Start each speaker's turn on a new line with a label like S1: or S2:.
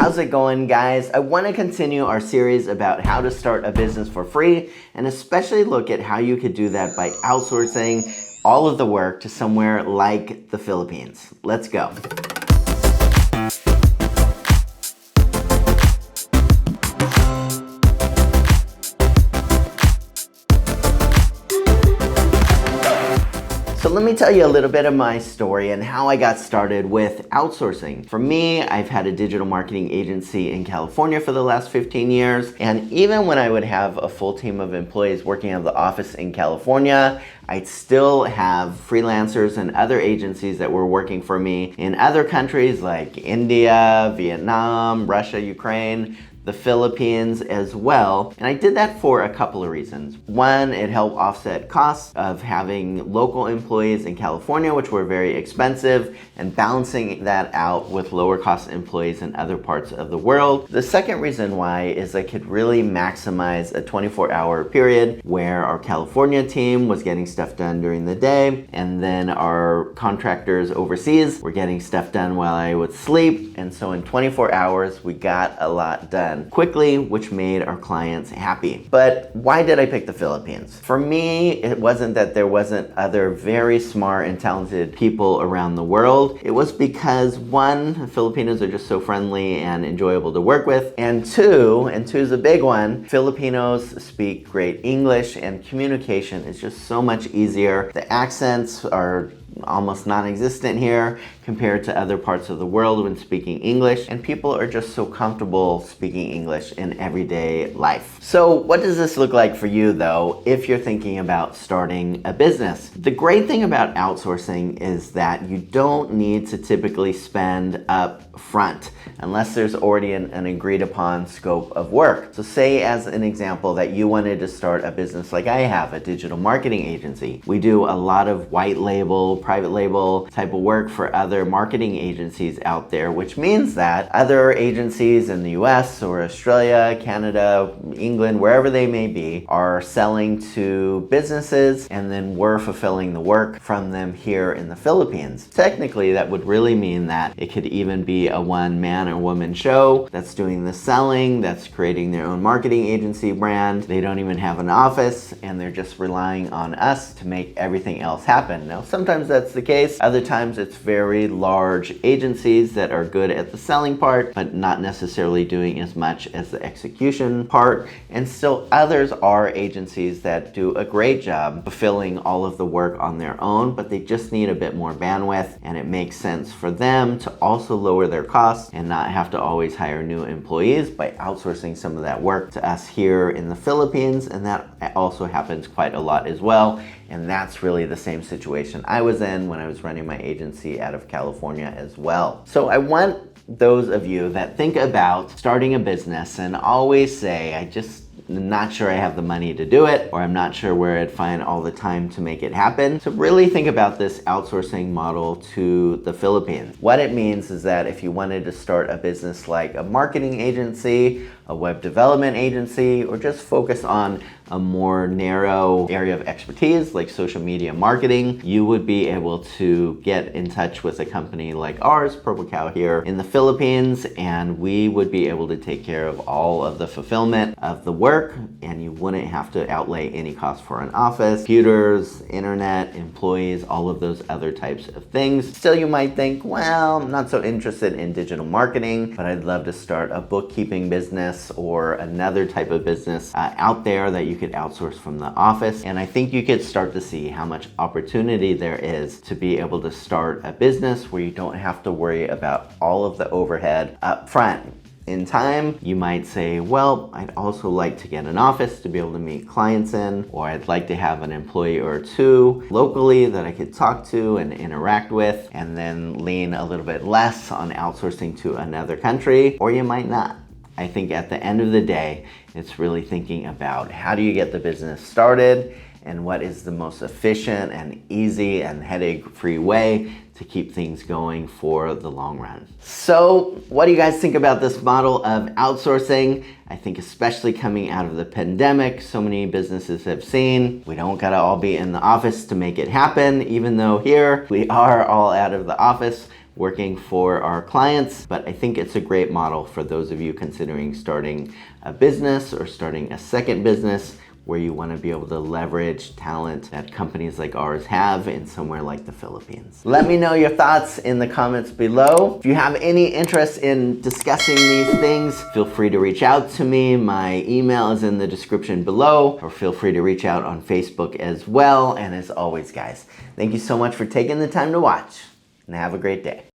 S1: How's it going, guys? I want to continue our series about how to start a business for free, and especially look at how you could do that by outsourcing all of the work to somewhere like the Philippines. Let's go. So let me tell you a little bit of my story and how I got started with outsourcing. For me, I've had a digital marketing agency in California for the last 15 years. And even when I would have a full team of employees working out of the office in California, I'd still have freelancers and other agencies that were working for me in other countries like India, Vietnam, Russia, Ukraine, the Philippines as well. And I did that for a couple of reasons. One, it helped offset costs of having local employees in California, which were very expensive, and balancing that out with lower cost employees in other parts of the world. The second reason why is I could really maximize a 24-hour period where our California team was getting stuff done during the day, and then our contractors overseas were getting stuff done while I would sleep. And so in 24 hours, we got a lot done quickly, which made our clients happy. But why did I pick the Philippines? For me, it wasn't that there wasn't other very smart and talented people around the world. It was because one, Filipinos are just so friendly and enjoyable to work with, and two is a big one, Filipinos speak great English and communication is just so much easier. The accents are almost non-existent here compared to other parts of the world when speaking English, and people are just so comfortable speaking English in everyday life. So what does this look like for you though if you're thinking about starting a business? The great thing about outsourcing is that you don't need to typically spend up front unless there's already an agreed upon scope of work. So say as an example that you wanted to start a business like I have, a digital marketing agency. We do a lot of white label, private label type of work for other marketing agencies out there, which means that other agencies in the US or Australia, Canada, England, wherever they may be, are selling to businesses, and then we're fulfilling the work from them here in the Philippines. Technically, that would really mean that it could even be a one-man or woman show that's doing the selling, that's creating their own marketing agency brand. They don't even have an office, and they're just relying on us to make everything else happen. Now, sometimes that's the case. Other times it's very large agencies that are good at the selling part, but not necessarily doing as much as the execution part. And still others are agencies that do a great job fulfilling all of the work on their own, but they just need a bit more bandwidth, and it makes sense for them to also lower their costs and not have to always hire new employees by outsourcing some of that work to us here in the Philippines. And that also happens quite a lot as well. And that's really the same situation I was in when I was running my agency out of California as well. So I want those of you that think about starting a business and always say, I'm not sure I have the money to do it, or I'm not sure where I'd find all the time to make it happen, to really think about this outsourcing model to the Philippines. What it means is that if you wanted to start a business like a marketing agency, a web development agency, or just focus on a more narrow area of expertise like social media marketing, you would be able to get in touch with a company like ours, Purple Cow, here in the Philippines, and we would be able to take care of all of the fulfillment of the work, and you wouldn't have to outlay any cost for an office, computers, internet, employees, all of those other types of things. Still, you might think, well, I'm not so interested in digital marketing, but I'd love to start a bookkeeping business or another type of business out there that you could outsource from the office. And I think you could start to see how much opportunity there is to be able to start a business where you don't have to worry about all of the overhead up front. In time, you might say, well, I'd also like to get an office to be able to meet clients in, or I'd like to have an employee or two locally that I could talk to and interact with, and then lean a little bit less on outsourcing to another country, or you might not. I think at the end of the day, it's really thinking about how do you get the business started and what is the most efficient and easy and headache-free way to keep things going for the long run. So what do you guys think about this model of outsourcing? I think especially coming out of the pandemic, so many businesses have seen we don't gotta all be in the office to make it happen, even though here we are all out of the office. working for our clients, but I think it's a great model for those of you considering starting a business or starting a second business where you want to be able to leverage talent that companies like ours have in somewhere like the Philippines. Let me know your thoughts in the comments below. If you have any interest in discussing these things, feel free to reach out to me. My email is in the description below, or feel free to reach out on Facebook as well. And as always, guys, thank you so much for taking the time to watch, and have a great day.